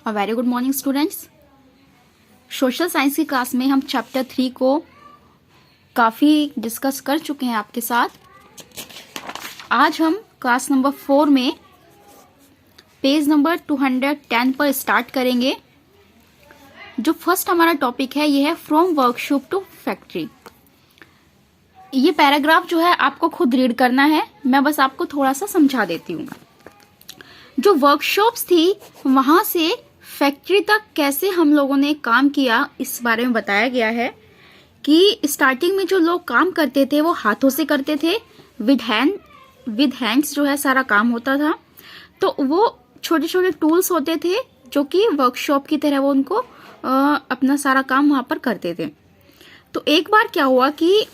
A very good morning students. Social science की class में हम चैप्टर 3 को काफ़ी डिस्कस कर चुके हैं आपके साथ। आज हम क्लास नंबर 4 में पेज नंबर 210 पर स्टार्ट करेंगे। जो फर्स्ट हमारा टॉपिक है ये है फ्रॉम वर्कशॉप टू फैक्ट्री। ये पैराग्राफ जो है आपको खुद रीड करना है, मैं बस आपको थोड़ा सा समझा देती हूँ। जो वर्कशॉप्स थी वहां से फैक्ट्री तक कैसे हम लोगों ने काम किया इस बारे में बताया गया है कि स्टार्टिंग में जो लोग काम करते थे वो हाथों से करते थे, विद हैंड्स जो है सारा काम होता था। तो वो छोटे छोटे टूल्स होते थे जो कि वर्कशॉप की तरह वो उनको अपना सारा काम वहां पर करते थे। तो एक बार क्या हुआ कि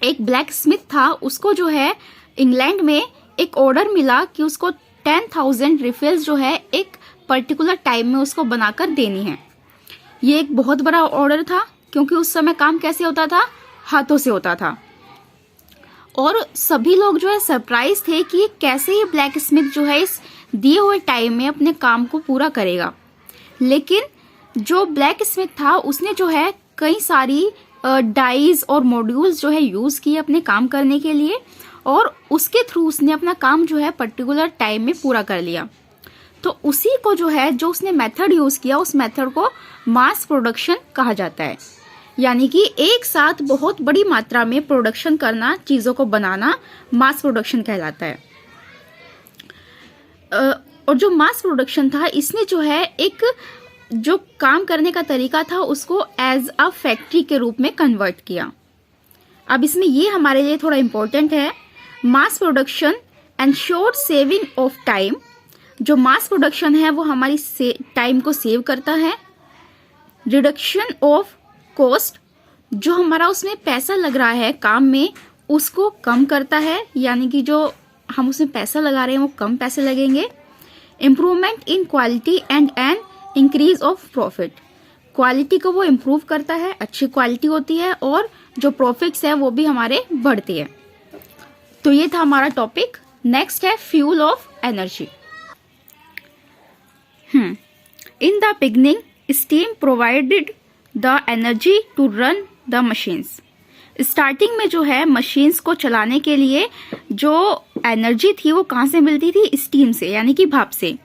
एक ब्लैक स्मिथ था, उसको जो है इंग्लैंड में एक ऑर्डर मिला कि उसको 10,000 रिफिल्स जो है एक पर्टिकुलर टाइम में उसको बनाकर देनी है। ये एक बहुत बड़ा ऑर्डर था क्योंकि उस समय काम कैसे होता था, हाथों से होता था। और सभी लोग जो है सरप्राइज थे कि कैसे ये ब्लैक स्मिथ जो है इस दिए हुए टाइम में अपने काम को पूरा करेगा। लेकिन जो ब्लैक स्मिथ था उसने जो है कई सारी डाइज और मॉड्यूल्स जो है यूज किए अपने काम करने के लिए, और उसके थ्रू उसने अपना काम जो है पर्टिकुलर टाइम में पूरा कर लिया। तो उसी को जो है जो उसने मेथड यूज किया उस मेथड को मास प्रोडक्शन कहा जाता है। यानी कि एक साथ बहुत बड़ी मात्रा में प्रोडक्शन करना, चीजों को बनाना मास प्रोडक्शन कहलाता है। और जो मास प्रोडक्शन था इसने जो है एक जो काम करने का तरीका था उसको एज अ फैक्ट्री के रूप में कन्वर्ट किया। अब इसमें ये हमारे लिए थोड़ा इंपॉर्टेंट है, mass production ensure saving of time. जो मास प्रोडक्शन है वो हमारी टाइम को सेव करता है। रिडक्शन ऑफ कॉस्ट, जो हमारा उसमें पैसा लग रहा है काम में उसको कम करता है, यानी कि जो हम उसमें पैसा लगा रहे हैं वो कम पैसे लगेंगे। Improvement in quality and an increase of profit, quality को वो इम्प्रूव करता है, अच्छी क्वालिटी होती है और जो प्रॉफिट्स है वो भी हमारे बढ़ती है। तो ये था हमारा टॉपिक। नेक्स्ट है fuel of energy. In the beginning, steam provided the energy to run the machines. Starting में जो है मशीन्स को चलाने के लिए जो एनर्जी थी वो कहाँ से मिलती थी, स्टीम से, यानी कि भाप से।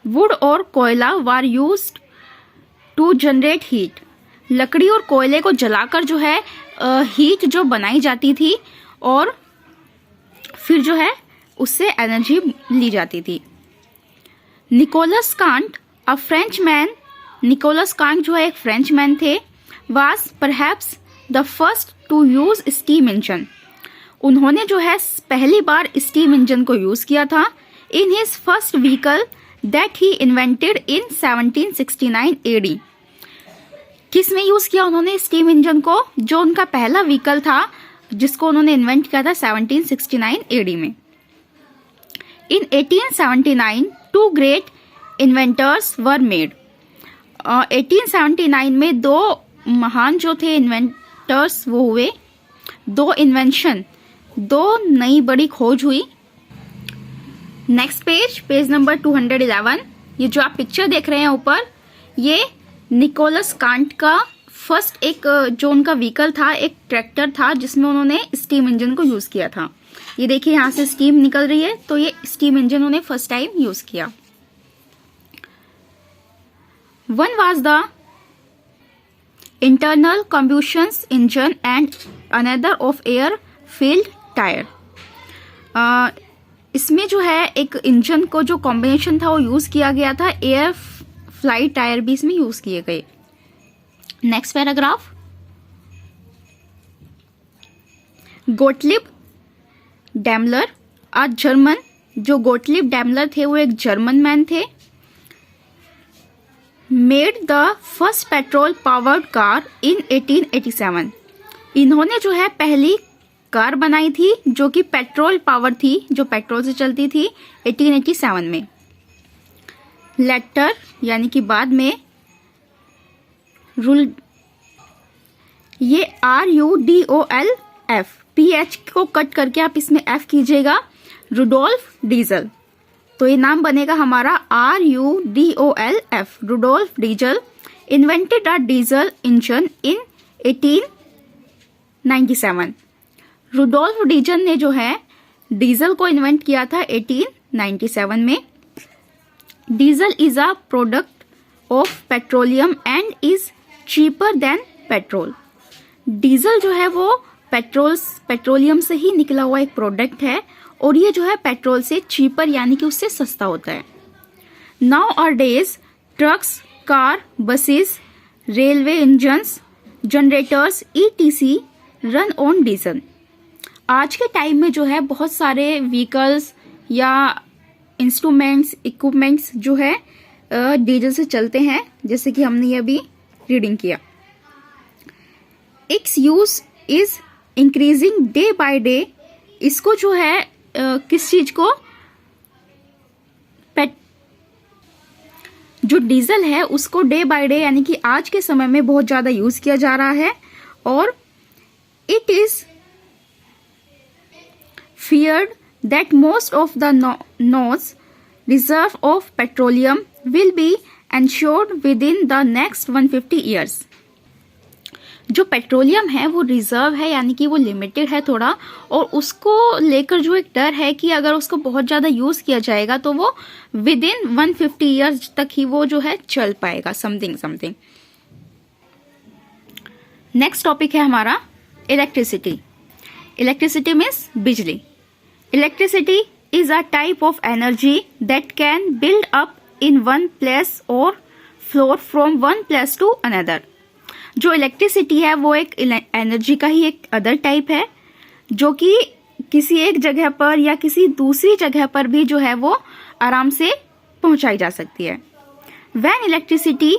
वुड और कोयला were used to generate heat, लकड़ी और कोयले को जलाकर जो है हीट जो बनाई जाती थी और फिर जो है उससे एनर्जी ली जाती थी। Nicolas Cugnot a French man, Nicolas Cugnot जो है एक फ्रेंच मैन थे, was perhaps the first to use steam engine. उन्होंने जो है पहली बार स्टीम इंजन को यूज किया था in his first vehicle that he invented in 1769 AD. किस में यूज किया उन्होंने स्टीम इंजन को? जो उनका पहला व्हीकल था जिसको उन्होंने इन्वेंट किया था 1769 एडी में। In 1879 two great inventors were made. 1879 में दो महान जो थे इन्वेंटर्स वो हुए, दो इन्वेंशन, दो नई बड़ी खोज हुई। Next page number 211। ये जो आप पिक्चर देख रहे हैं ऊपर, ये निकोलस कांट का फर्स्ट एक जो उनका व्हीकल था, एक ट्रैक्टर था जिसमें उन्होंने स्टीम इंजन को यूज किया था। ये देखिए यहाँ से स्टीम निकल रही है, तो ये स्टीम इंजन उन्होंने फर्स्ट टाइम यूज किया। One was the internal combustion engine and another of air field tyre. इसमें जो है एक इंजन को जो कॉम्बिनेशन था वो यूज किया गया था, एयर फ्लाइट टायर भी इसमें यूज किए गए। Next paragraph. Gottlieb Daimler a German, जो गोटलिब डैमलर थे वो एक जर्मन मैन थे। Made the first petrol powered car in 1887। इन्होंने जो है पहली कार बनाई थी जो कि पेट्रोल पावर थी, जो पेट्रोल से चलती थी 1887 में। लेटर यानी कि बाद में, रूल, ये RUDOLF, PH को कट करके आप इसमें F कीजिएगा, रुडोल्फ डीजल। तो ये नाम बनेगा हमारा RUDOLF, Rudolf Diesel invented a diesel engine in 1897। Rudolf Diesel ने जो है डीजल को इन्वेंट किया था 1897 में। Diesel is a product of petroleum and is cheaper than petrol. Diesel जो है वो पेट्रोलियम से ही निकला हुआ एक प्रोडक्ट है और ये जो है पेट्रोल से चीपर यानी कि उससे सस्ता होता है। Nowadays trucks, car, buses, railway engines, generators ETC run on diesel. आज के टाइम में जो है बहुत सारे व्हीकल्स या इंस्ट्रूमेंट्स, इक्विपमेंट्स जो है डीजल से चलते हैं, जैसे कि हमने ये अभी रीडिंग किया। It's use is increasing day by day. इसको जो है किस चीज को, जो डीजल है उसको डे बाय डे यानी कि आज के समय में बहुत ज्यादा यूज किया जा रहा है और it is feared that most of the North's reserve of petroleum will be ensured within the next 150 years। जो पेट्रोलियम है वो रिजर्व है यानी कि वो लिमिटेड है थोड़ा, और उसको लेकर जो एक डर है कि अगर उसको बहुत ज़्यादा यूज़ किया जाएगा तो वो विद इन 150 ईयर्स तक ही वो जो है चल पाएगा, समथिंग। नेक्स्ट टॉपिक है हमारा इलेक्ट्रिसिटी। इलेक्ट्रिसिटी मीन्स बिजली। Electricity is a type of energy that can build up in one place or flow from one place to another। जो इलेक्ट्रिसिटी है वो एक एनर्जी का ही एक अदर टाइप है जो कि किसी एक जगह पर या किसी दूसरी जगह पर भी जो है वो आराम से पहुंचाई जा सकती है। When electricity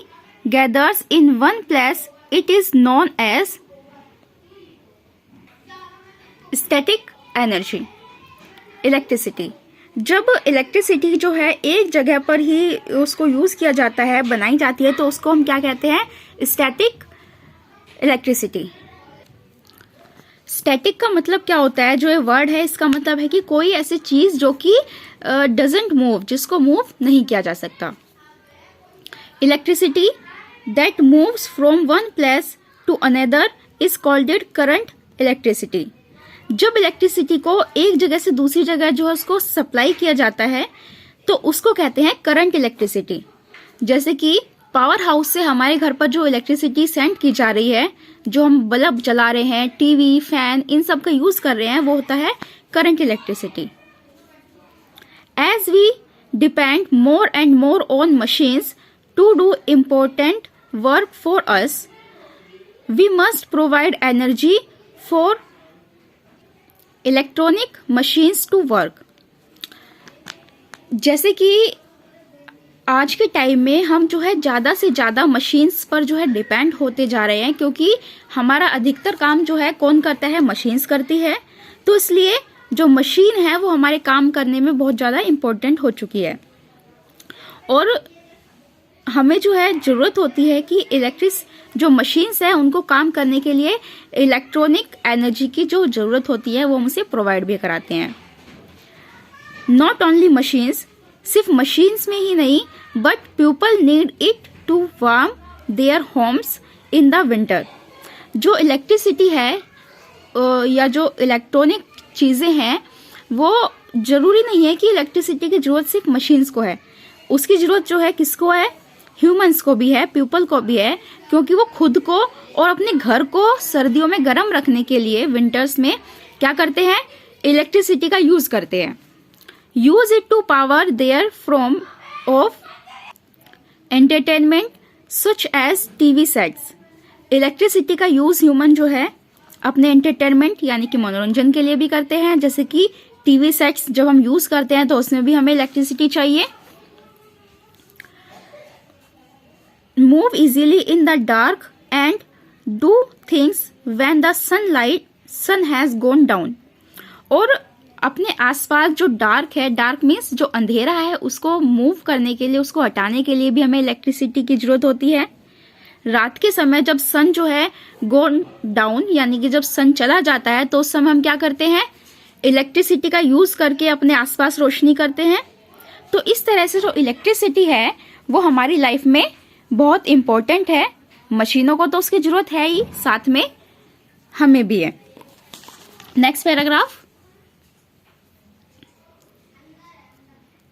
gathers in one place, it is known as static energy। Electricity, जब इलेक्ट्रिसिटी जो है एक जगह पर ही उसको यूज किया जाता है, बनाई जाती है, तो उसको हम क्या कहते हैं, स्टैटिक इलेक्ट्रिसिटी। स्टैटिक का मतलब क्या होता है, जो ये वर्ड है इसका मतलब है कि कोई ऐसी चीज जो कि डजंट मूव, जिसको मूव नहीं किया जा सकता। Electricity that moves from one place to another is called current electricity. जब इलेक्ट्रिसिटी को एक जगह से दूसरी जगह जो है उसको सप्लाई किया जाता है तो उसको कहते हैं करंट इलेक्ट्रिसिटी। जैसे कि पावर हाउस से हमारे घर पर जो इलेक्ट्रिसिटी सेंड की जा रही है, जो हम बल्ब जला रहे हैं, टीवी, फैन, इन सब का यूज कर रहे हैं, वो होता है current electricity. As we depend more and more on machines to do important work for us, we must provide energy for electronic machines to work. जैसे कि आज के टाइम में हम जो है ज़्यादा से ज़्यादा मशीन्स पर जो है डिपेंड होते जा रहे हैं, क्योंकि हमारा अधिकतर काम जो है कौन करता है, मशीन्स करती है। तो इसलिए जो मशीन है वो हमारे काम करने में बहुत ज़्यादा इम्पोर्टेंट हो चुकी है और हमें जो है ज़रूरत होती है कि जो मशीन्स है उनको काम करने के लिए इलेक्ट्रॉनिक एनर्जी की जो ज़रूरत होती है वो हमसे प्रोवाइड भी कराते हैं। नॉट ओनली मशीन्स, सिर्फ मशीन्स में ही नहीं, but people need it to warm their homes in the winter. जो इलेक्ट्रिसिटी है या जो इलेक्ट्रॉनिक चीज़ें हैं वो ज़रूरी नहीं है कि इलेक्ट्रिसिटी की ज़रूरत सिर्फ मशीन्स को है, उसकी ज़रूरत जो है किसको है, ह्यूमंस को भी है, पीपल को भी है, क्योंकि वो खुद को और अपने घर को सर्दियों में गर्म रखने के लिए विंटर्स में क्या करते हैं, इलेक्ट्रिसिटी का यूज करते हैं। Use it to power their form of entertainment such as TV sets. Electricity का यूज ह्यूमन जो है अपने एंटरटेनमेंट यानी कि मनोरंजन के लिए भी करते हैं, जैसे कि टीवी सेट्स जब हम यूज करते हैं तो उसमें भी हमें इलेक्ट्रिसिटी चाहिए। Move easily in the dark and do things when the sun has gone down। और अपने आसपास जो डार्क है, डार्क मीन्स जो अंधेरा है, उसको मूव करने के लिए, उसको हटाने के लिए भी हमें इलेक्ट्रिसिटी की जरूरत होती है। रात के समय जब सन जो है गो डाउन यानी कि जब सन चला जाता है तो उस समय हम क्या करते हैं, इलेक्ट्रिसिटी का यूज करके अपने आसपास रोशनी करते हैं। तो इस तरह से जो इलेक्ट्रिसिटी है वो हमारी लाइफ में बहुत इम्पोर्टेंट है। मशीनों को तो उसकी जरूरत है ही, साथ में हमें भी है। Next paragraph,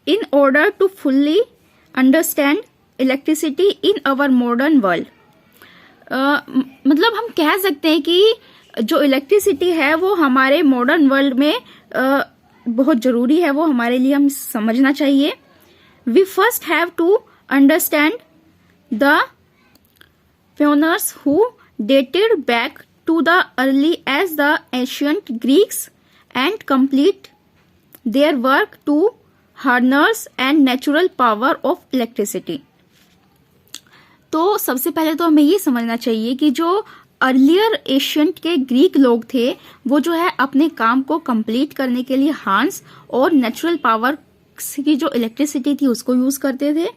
in order to fully understand electricity in our modern world, मतलब हम कह सकते हैं कि जो इलेक्ट्रिसिटी है वो हमारे मॉडर्न वर्ल्ड में बहुत जरूरी है, वो हमारे लिए हम समझना चाहिए। We first have to understand the pioneers who dated back to the early as the ancient Greeks and complete their work to harness and natural power of electricity। तो सबसे पहले तो हमें ये समझना चाहिए कि जो अर्लियर एशियंट के ग्रीक लोग थे वो जो है अपने काम को कंप्लीट करने के लिए हार्नस और नेचुरल पावर की जो इलेक्ट्रिसिटी थी उसको यूज करते थे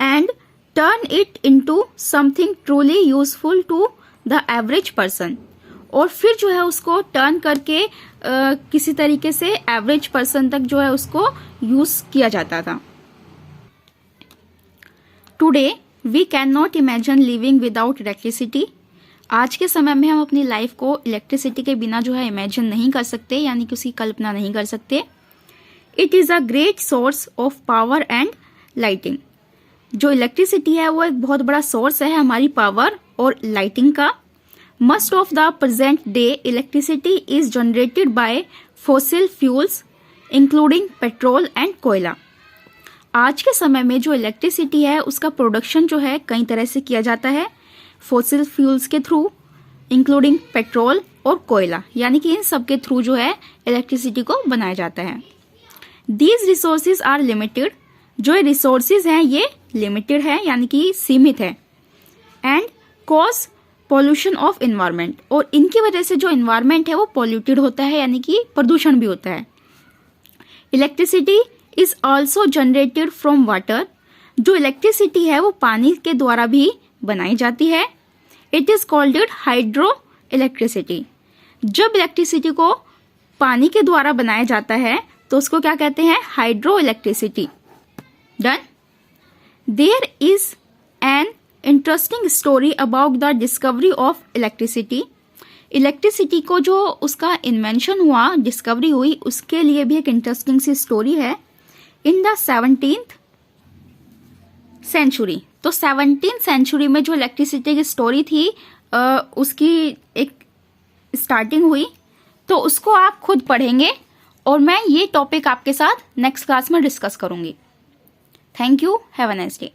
and turn it into something truly useful to the average person, और फिर जो है उसको टर्न करके किसी तरीके से एवरेज पर्सन तक जो है उसको यूज किया जाता था। Today we can not imagine living without electricity. आज के समय में हम अपनी लाइफ को इलेक्ट्रिसिटी के बिना जो है इमेजिन नहीं कर सकते, यानी कि उसकी कल्पना नहीं कर सकते। It is a great source of power and lighting. जो इलेक्ट्रिसिटी है वो एक बहुत बड़ा सोर्स है हमारी पावर और लाइटिंग का। Must of the present day electricity is generated by fossil fuels including petrol and कोयला। आज के समय में जो इलेक्ट्रिसिटी है उसका प्रोडक्शन जो है कई तरह से किया जाता है, फॉसिल फ्यूल्स के थ्रू, इंक्लूडिंग पेट्रोल और कोयला, यानी कि इन सब के थ्रू जो है इलेक्ट्रिसिटी को बनाया जाता है। These resources are limited. जो रिसोर्सेज हैं ये लिमिटेड है, यानी कि सीमित है। And cause pollution of environment, और इनकी वजह से जो इन्वायरमेंट है वो पॉल्यूटेड होता है, यानी कि प्रदूषण भी होता है। Electricity is also generated from water. जो इलेक्ट्रिसिटी है वो पानी के द्वारा भी बनाई जाती है। It is called hydro electricity. जब इलेक्ट्रिसिटी को पानी के द्वारा बनाया जाता है तो उसको क्या कहते हैं? Hydro electricity. Done. There is an interesting story about the discovery of electricity. Electricity को जो उसका इन्वेंशन हुआ, डिस्कवरी हुई, उसके लिए भी एक इंटरेस्टिंग सी स्टोरी है। इन द 17th सेंचुरी, तो 17th सेंचुरी में जो इलेक्ट्रिसिटी की स्टोरी थी उसकी एक स्टार्टिंग हुई, तो उसको आप खुद पढ़ेंगे और मैं ये टॉपिक आपके साथ नेक्स्ट क्लास में डिस्कस करूंगी। Thank you, have a nice day.